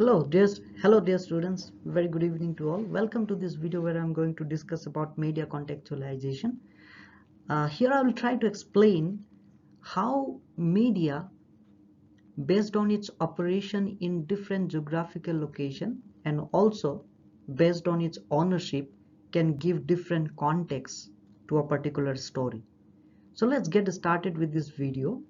Hello dear students. Very good evening to all. Welcome to this video where I'm going to discuss about media contextualization. Here I will try to explain how media, based on its operation in different geographical location and also based on its ownership, can give different contexts to a particular story. So let's get started with this video.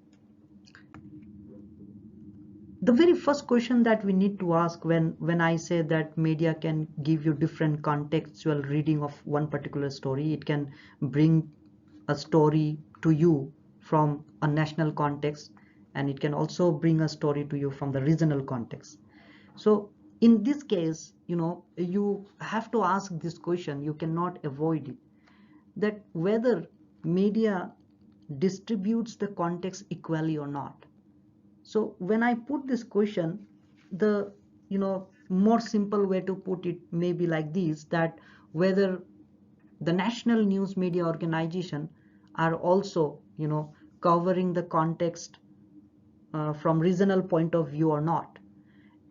The very first question that we need to ask when I say that media can give you different contextual reading of one particular story, it can bring a story to you from a national context, and it can also bring a story to you from the regional context. So in this case, you have to ask this question, you cannot avoid it, that whether media distributes the context equally or not. So when I put this question, the more simple way to put it may be like this, that whether the national news media organization are also covering the context from regional point of view or not,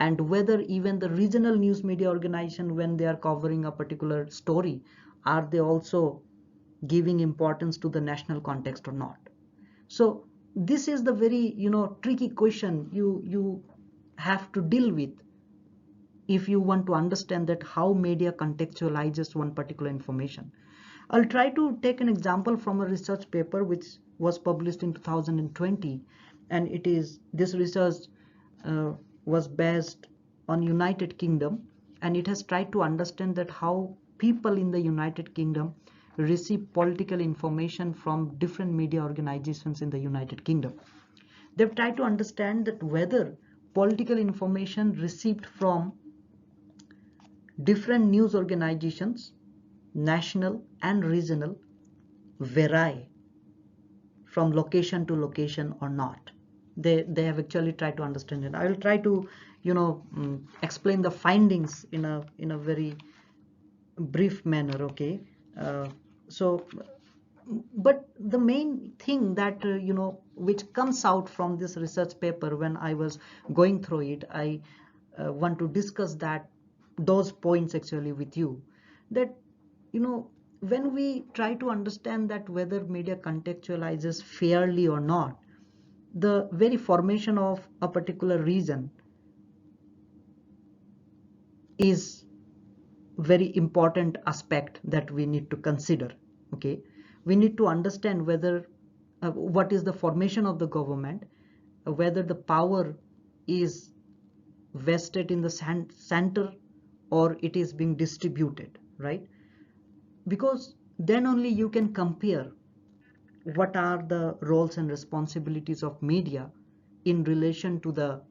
and whether even the regional news media organization, when they are covering a particular story, are they also giving importance to the national context or not. So this is the very tricky question you have to deal with if you want to understand that how media contextualizes one particular information. I'll try to take an example from a research paper which was published in 2020, and this research was based on United Kingdom, and it has tried to understand that how people in the United Kingdom receive political information from different media organizations in the United Kingdom. They've tried to understand that whether political information received from different news organizations, national and regional, vary from location to location or not. They have actually tried to understand it. I will try to explain the findings in a very brief manner. Okay. So but the main thing that which comes out from this research paper, when I was going through it, I want to discuss those points actually with you, that when we try to understand that whether media contextualizes fairly or not, the very formation of a particular region is very important aspect that we need to consider. Okay, we need to understand whether what is the formation of the government, whether the power is vested in the center or it is being distributed, right? Because then only you can compare what are the roles and responsibilities of media in relation to the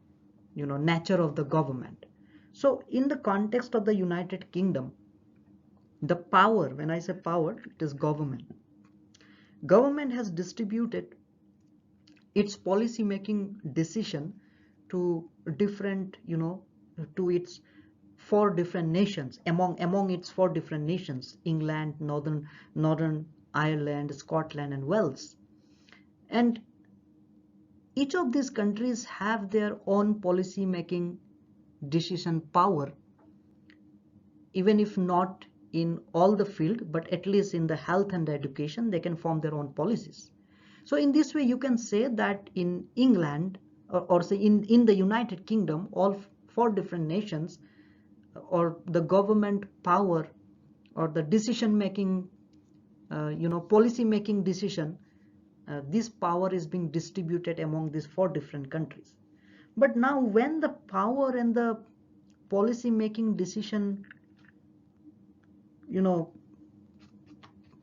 nature of the government. So in the context of the United Kingdom, the power, when I say power, it is government has distributed its policy making decision to different to its four different nations, among its four different nations: England, Northern Ireland, Scotland and Wales. And each of these countries have their own policy making decision power, even if not in all the field, but at least in the health and education they can form their own policies. So in this way you can say that in England, or say in the United Kingdom, all four different nations, or the government power or the decision making policy making decision, this power is being distributed among these four different countries. But now when the power and the policy making decision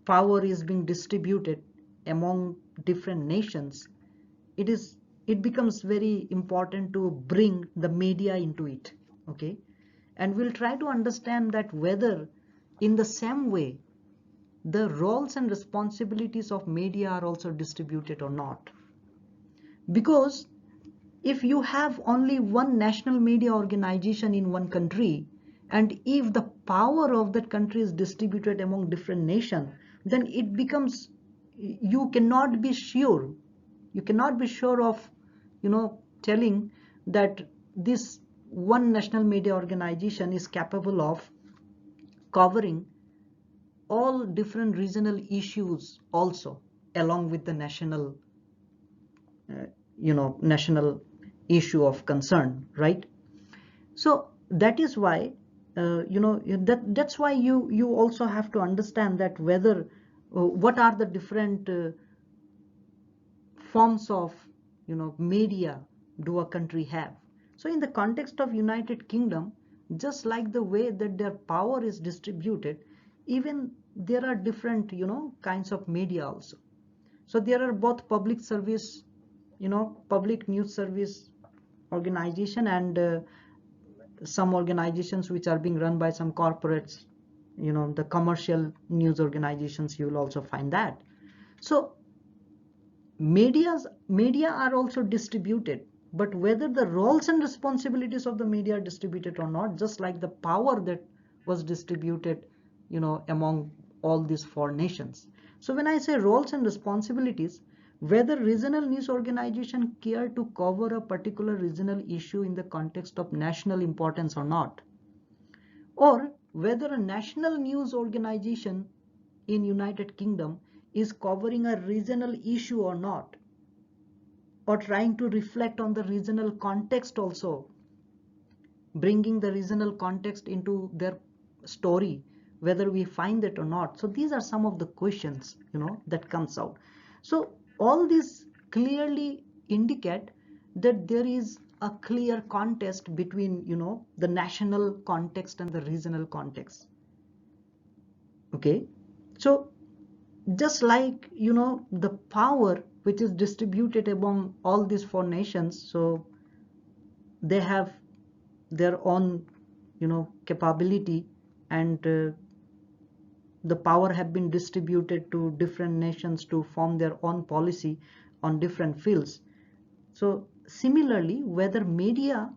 power is being distributed among different nations, it becomes very important to bring the media into it. Okay, and we'll try to understand that whether in the same way the roles and responsibilities of media are also distributed or not. Because if you have only one national media organization in one country, and if the power of that country is distributed among different nations, then it becomes, you cannot be sure of telling that this one national media organization is capable of covering all different regional issues also along with the national national issue of concern, right? So that is why that's why you also have to understand that whether what are the different forms of media do a country have. So in the context of United Kingdom, just like the way that their power is distributed, even there are different kinds of media also. So there are both public service, public news service organization, and some organizations which are being run by some corporates, the commercial news organizations, you will also find that. So media are also distributed, but whether the roles and responsibilities of the media are distributed or not, just like the power that was distributed among all these four nations. So when I say roles and responsibilities, whether regional news organization care to cover a particular regional issue in the context of national importance or not, or whether a national news organization in United Kingdom is covering a regional issue or not, or trying to reflect on the regional context also, bringing the regional context into their story, whether we find it or not. So these are some of the questions that comes out. So all these clearly indicate that there is a clear contest between the national context and the regional context. Okay, so just like the power which is distributed among all these four nations, so they have their own capability, and the power have been distributed to different nations to form their own policy on different fields. So similarly, whether media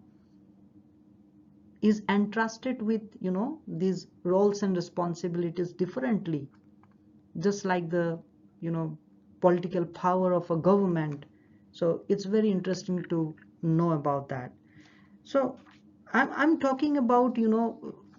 is entrusted with these roles and responsibilities differently, just like the political power of a government. So it's very interesting to know about that. So I'm talking about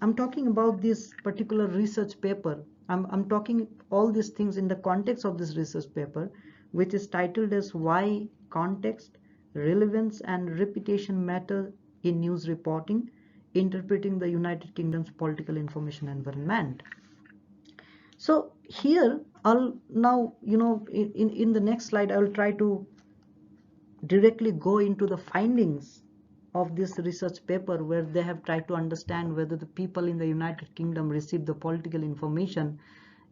I'm talking about this particular research paper. I'm talking all these things in the context of this research paper, which is titled as Why Context, Relevance and Reputation Matter in News Reporting, Interpreting the United Kingdom's Political Information Environment. So here I'll now in the next slide I will try to directly go into the findings of this research paper, where they have tried to understand whether the people in the United Kingdom receive the political information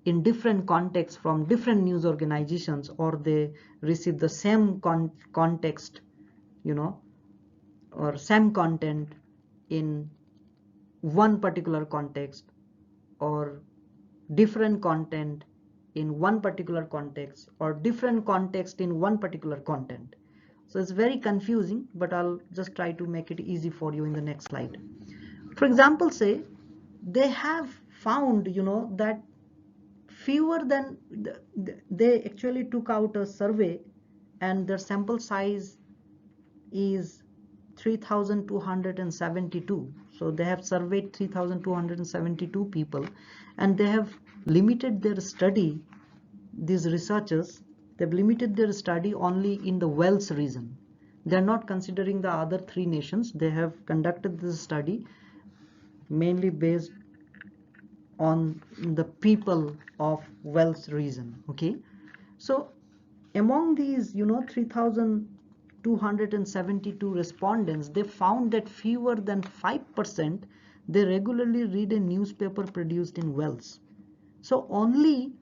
in different contexts from different news organizations, or they receive the same context or same content in one particular context, or different content in one particular context, or different context in one particular content. So it's very confusing, but I'll just try to make it easy for you in the next slide. For example, say they have found that fewer than they actually took out a survey, and their sample size is 3,272. So they have surveyed 3,272 people, and they have limited their study, these researchers, they've limited their study only in the Wales region. They're not considering the other three nations. They have conducted this study mainly based on the people of Wales region. Okay, so among these 3,272 respondents, they found that fewer than 5% they regularly read a newspaper produced in Wales. So only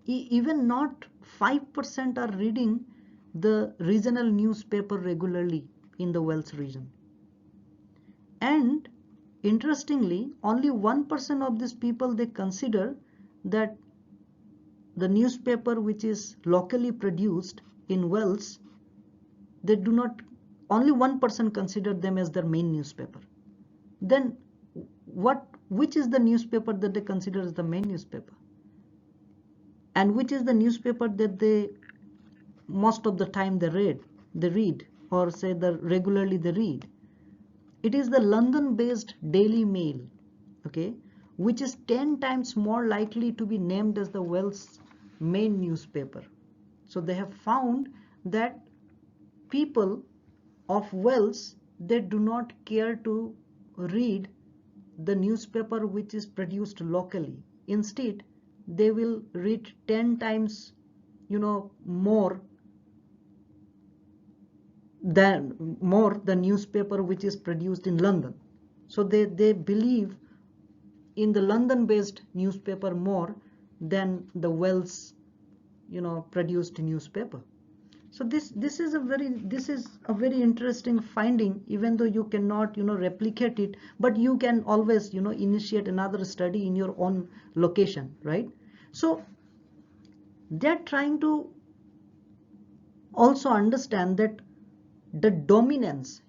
even not 5% are reading the regional newspaper regularly in the Wales region. And interestingly, only 1% of these people, they consider that the newspaper which is locally produced in Wales, they do not, only 1% consider them as their main newspaper. Then which is the newspaper that they consider as the main newspaper? And which is the newspaper that they most of the time they read, or say that regularly they read? it is the London based Daily Mail, okay, which is 10 times more likely to be named as the Wales main newspaper. So they have found that people of Wales, they do not care to read the newspaper which is produced locally. Instead, they will read 10 times, more the newspaper which is produced in London. So they believe in the London based newspaper more than the Wales produced newspaper. So this is a very interesting finding, even though you cannot replicate it, but you can always initiate another study in your own location, right? So they're trying to also understand that the dominance,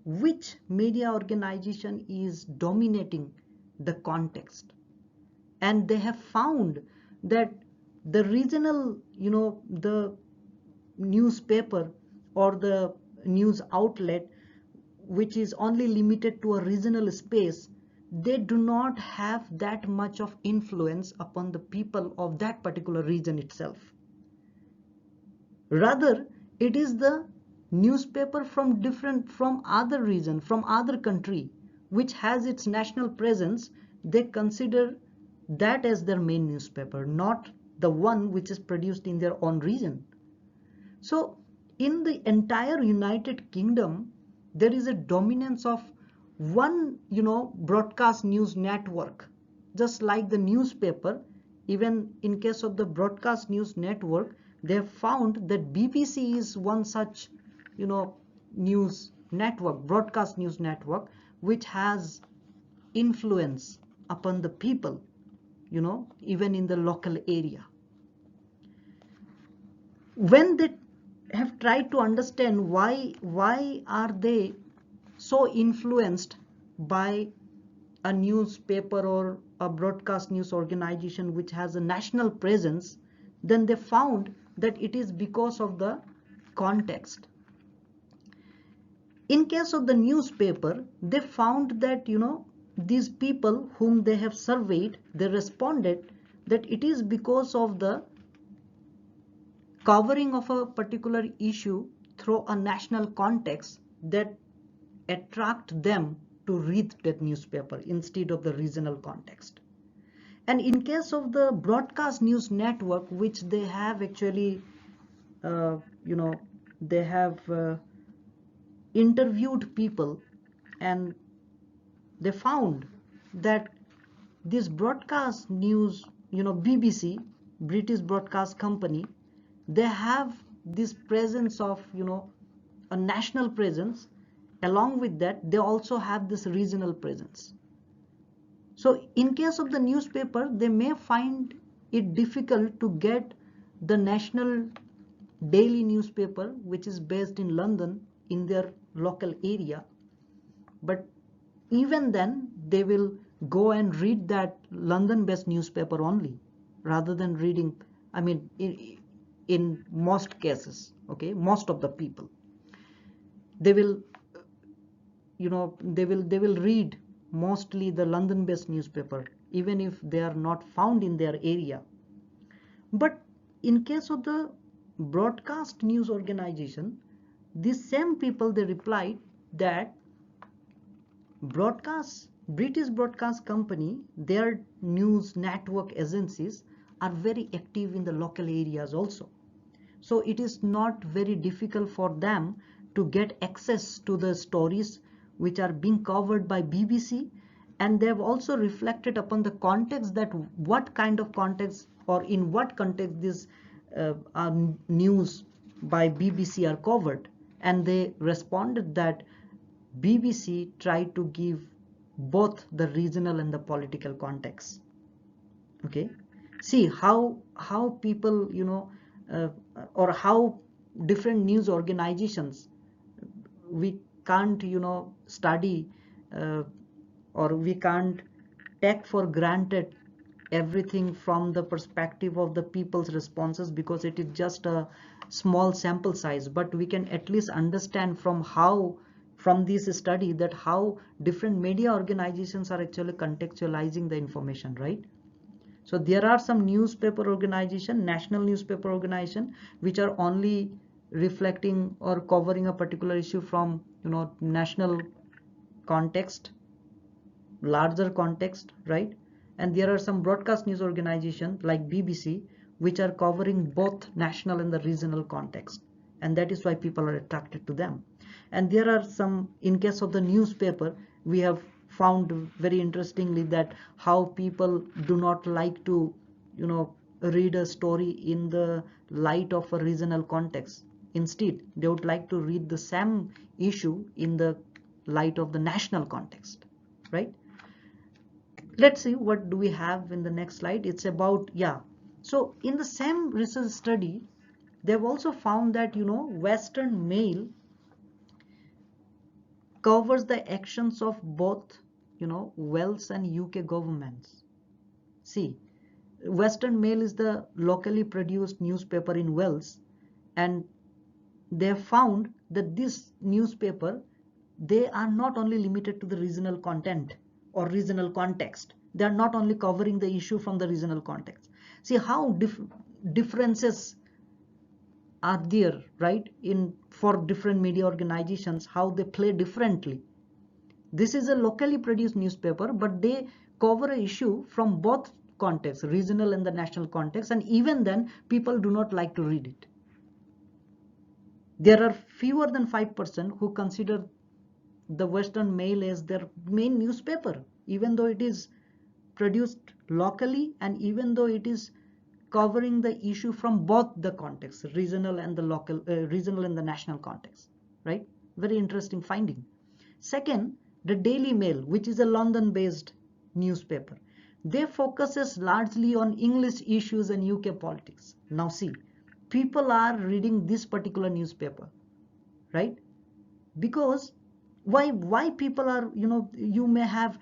which media organization is dominating the context. And they have found that the regional, the newspaper or the news outlet which is only limited to a regional space, they do not have that much of influence upon the people of that particular region itself. Rather, it is the newspaper from other region, from other country, which has its national presence. They consider that as their main newspaper, not the one which is produced in their own region. So in the entire United Kingdom, there is a dominance of one, broadcast news network. Just like the newspaper, even in case of the broadcast news network, they have found that BBC is one such, news network, broadcast news network, which has influence upon the people, even in the local area. When they have tried to understand why are they so influenced by a newspaper or a broadcast news organization which has a national presence, then they found that it is because of the context. In case of the newspaper, they found that these people whom they have surveyed, they responded that it is because of the covering of a particular issue through a national context that attract them to read that newspaper instead of the regional context. And in case of the broadcast news network, which they have actually, they have interviewed people, and they found that this broadcast news, BBC, British Broadcast Company, they have this presence of, a national presence. Along with that, they also have this regional presence. So in case of the newspaper, they may find it difficult to get the national daily newspaper, which is based in London, in their local area. But even then, they will go and read that London-based newspaper only, rather than reading, I mean, in most cases, okay, most of the people, they will, they will read mostly the London-based newspaper, even if they are not found in their area. But in case of the broadcast news organization, these same people, they replied that British Broadcast Company, their news network agencies are very active in the local areas also. So it is not very difficult for them to get access to the stories which are being covered by BBC, and they have also reflected upon the context, that what kind of context or in what context this news by BBC are covered, and they responded that BBC tried to give both the regional and the political context. Okay, see how people, or how different news organizations, we can't study, or we can't take for granted everything from the perspective of the people's responses, because it is just a small sample size. But we can at least understand from how from this study that how different media organizations are actually contextualizing the information, right? So there are some newspaper organization, national newspaper organization, which are only reflecting or covering a particular issue from, national context, larger context, right? And there are some broadcast news organizations like BBC, which are covering both national and the regional context, and that is why people are attracted to them. And there are some, in case of the newspaper, we have found very interestingly that how people do not like to, read a story in the light of a regional context. Instead, they would like to read the same issue in the light of the national context, right? Let's see what do we have in the next slide. It's about, yeah, so in the same research study, they've also found that, Western mail covers the actions of both, Wales and UK governments. See, Western mail is the locally produced newspaper in Wales, and they have found that this newspaper, they are not only limited to the regional content or regional context. They are not only covering the issue from the regional context. See how differences are there, right, in for different media organizations, how they play differently. This is a locally produced newspaper, but they cover an issue from both contexts, regional and the national context, and even then people do not like to read it. There are fewer than 5% who consider the Western Mail as their main newspaper, even though it is produced locally and even though it is covering the issue from both the contexts, regional and the local, regional and the national context, right? Very interesting finding. Second, the Daily Mail, which is a London-based newspaper, they focuses largely on English issues and UK politics. Now see, people are reading this particular newspaper, right? Because why people are, you may have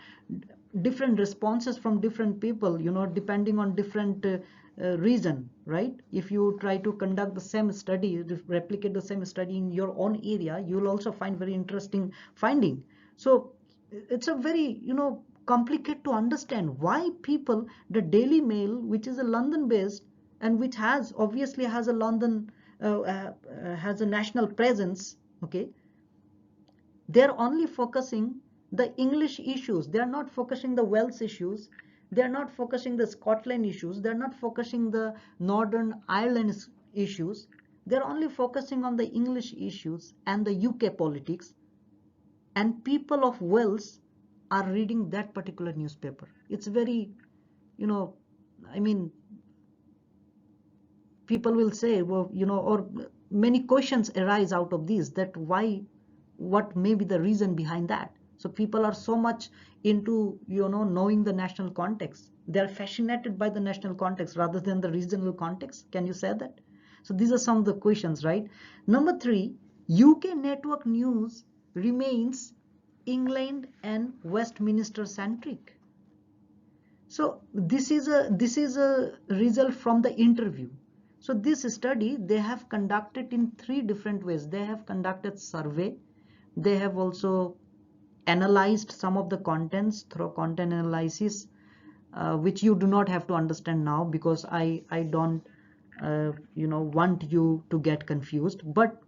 different responses from different people, depending on different reason, right? If you try to conduct the same study, replicate the same study in your own area, you will also find very interesting finding. So it's a very, complicated to understand why people, the Daily Mail, which is a London based and which has obviously has a London has a national presence, okay, they're only focusing the English issues. They're not focusing the Wales issues. They're not focusing the Scotland issues. They're not focusing the Northern Ireland issues. They're only focusing on the English issues and the UK politics. And people of Wales are reading that particular newspaper. It's very, I mean, people will say, well, or many questions arise out of this, that why, what may be the reason behind that. So people are so much into, knowing the national context. They're fascinated by the national context rather than the regional context. Can you say that? So these are some of the questions, right? Number 3, UK network news remains England and Westminster centric. So this is a result from the interview. So this study they have conducted in 3 different ways. They have conducted survey. They have also analyzed some of the contents through content analysis, which you do not have to understand now because I don't want you to get confused. But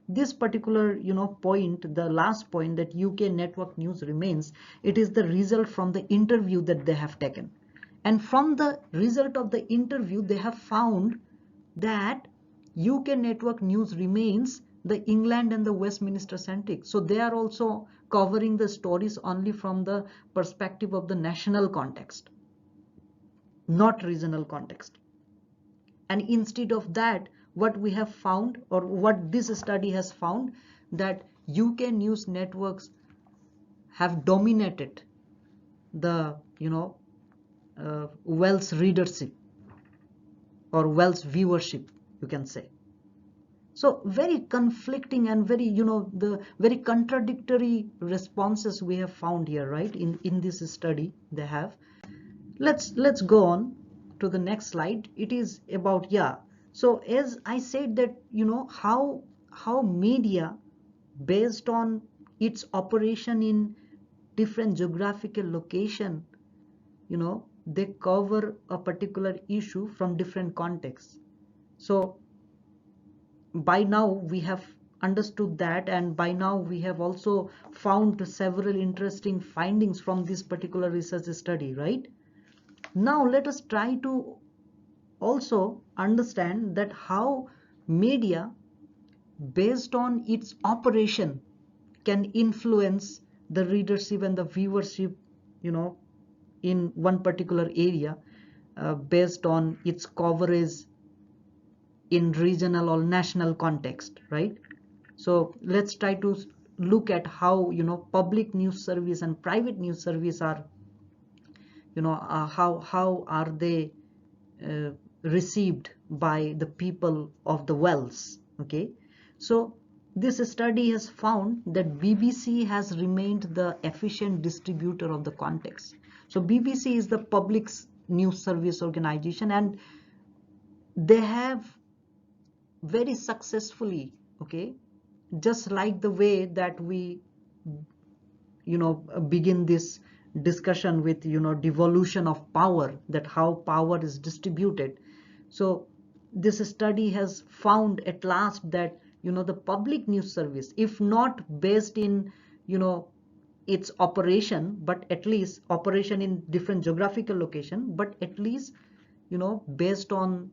this particular point, the last point, that UK network news remains, it is the result from the interview that they have taken. And from the result of the interview they have found that UK network news remains the England and the Westminster centric. So they are also covering the stories only from the perspective of the national context, not regional context. And instead of that, what we have found, or what this study has found, that UK news networks have dominated the Welsh readership or Welsh viewership, you can say. So very conflicting and very, the very contradictory responses we have found here, right, in this study they have. Let's go on to the next slide. It is about, yeah, so as I said that, how media based on its operation in different geographical location, they cover a particular issue from different contexts. So by now we have understood that, and by now we have also found several interesting findings from this particular research study, right? Now let us try to also understand that how media, based on its operation, can influence the readership and the viewership, you know in one particular area, based on its coverage in regional or national context, right? So let's try to look at how, public news service and private news service are, how are they uh, received by the people of the wells. Okay, so this study has found that BBC has remained the efficient distributor of the context. So BBC is the public news service organization, and they have very successfully, okay, just like the way that we, begin this discussion with, devolution of power, that how power is distributed. So this study has found at last that, the public news service, if not based in, you know its operation, but at least operation in different geographical location, but at least, based on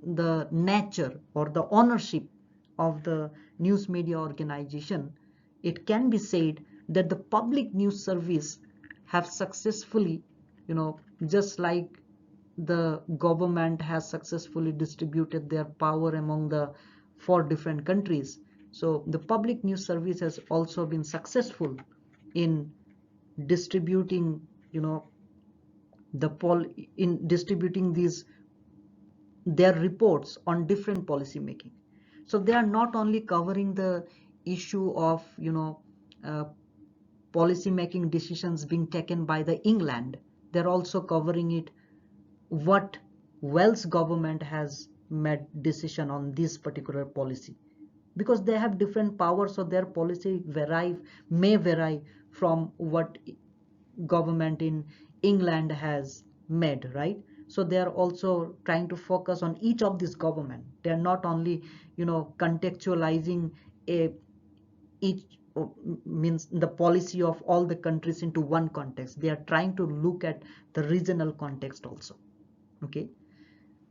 the nature or the ownership of the news media organization, it can be said that the public news service have successfully, just like the government has successfully distributed their power among the 4 different countries. So the public news service has also been successful in distributing, you know, the in distributing these their reports on different policy making. So they are not only covering the issue of, uh, policy making decisions being taken by the England. They're also covering it, what Wales government has made decision on this particular policy, because they have different powers, so their policy may vary from what government in England has made, right? So they are also trying to focus on each of these government. They are not only, contextualizing a each means the policy of all the countries into one context. They are trying to look at the regional context also. Okay,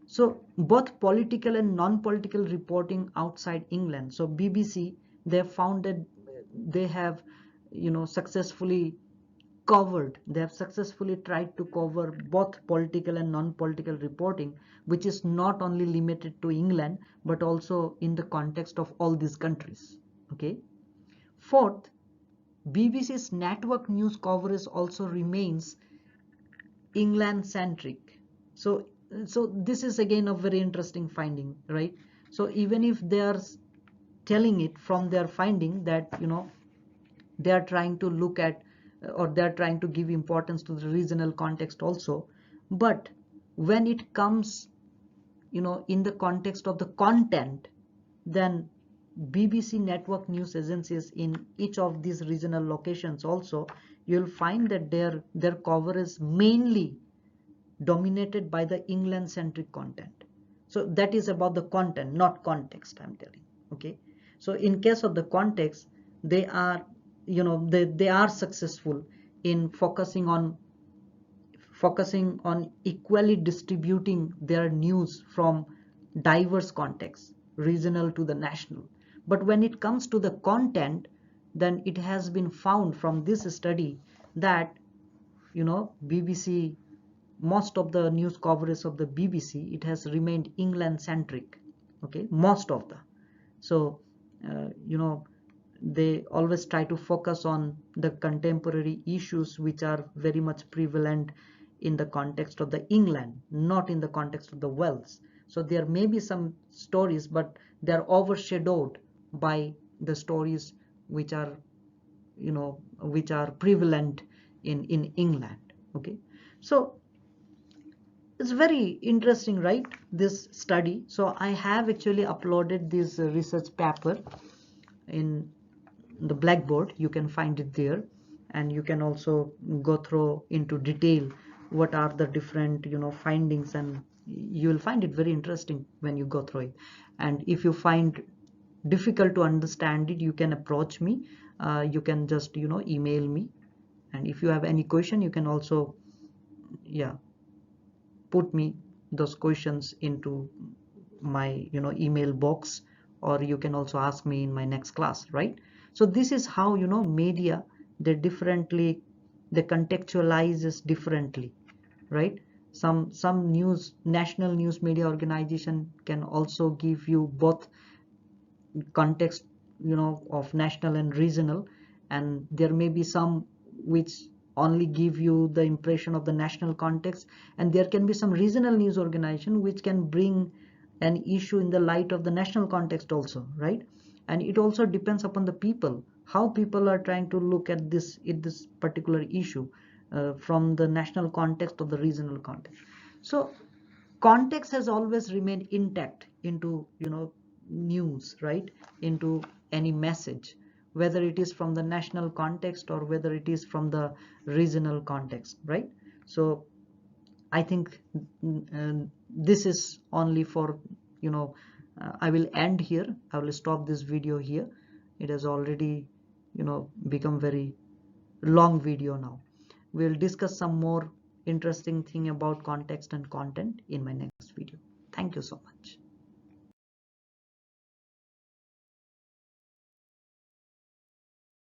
so both political and non-political reporting outside England. So BBC, they have found that they have, successfully they have successfully tried to cover both political and non-political reporting, which is not only limited to England, but also in the context of all these countries. Okay. Fourth, BBC's network news coverage also remains England centric. So this is again a very interesting finding, right? So even if they are telling it from their finding that, they are trying to look at, or they are trying to give importance to the regional context also, but when it comes, in the context of the content, then BBC network news agencies in each of these regional locations also, you'll find that their cover is mainly dominated by the England centric content. So that is about the content, not context, I'm telling. Okay, so in case of the context, they are, they are successful in focusing on equally distributing their news from diverse contexts, regional to the national. But when it comes to the content, then it has been found from this study that, BBC, most of the news coverage of the BBC, it has remained England centric. Okay, most of the. So, they always try to focus on the contemporary issues which are very much prevalent in the context of the England, not in the context of the Wales. So there may be some stories, but they are overshadowed by the stories which are, which are prevalent in England. Okay, so it's very interesting, right, this study. So I have actually uploaded this research paper in the blackboard, you can find it there, and you can also go through into detail what are the different findings, and you will find it very interesting when you go through it. And if you find difficult to understand it, you can approach me. You can just email me, and if you have any question, you can also yeah put me those questions into my email box, or you can also ask me in my next class, right? So this is how media, they contextualizes differently, right? Some national news media organization can also give you both context of national and regional, and there may be some which only give you the impression of the national context, and there can be some regional news organization which can bring an issue in the light of the national context also, right? And it also depends upon the people, how people are trying to look at this particular issue, from the national context or the regional context. So context has always remained intact into news, right? Into any message, whether it is from the national context or whether it is from the regional context, right? So I think this is only for I will end here. I will stop this video here. It has already become very long video now. We'll discuss some more interesting thing about context and content in my next video. Thank you so much.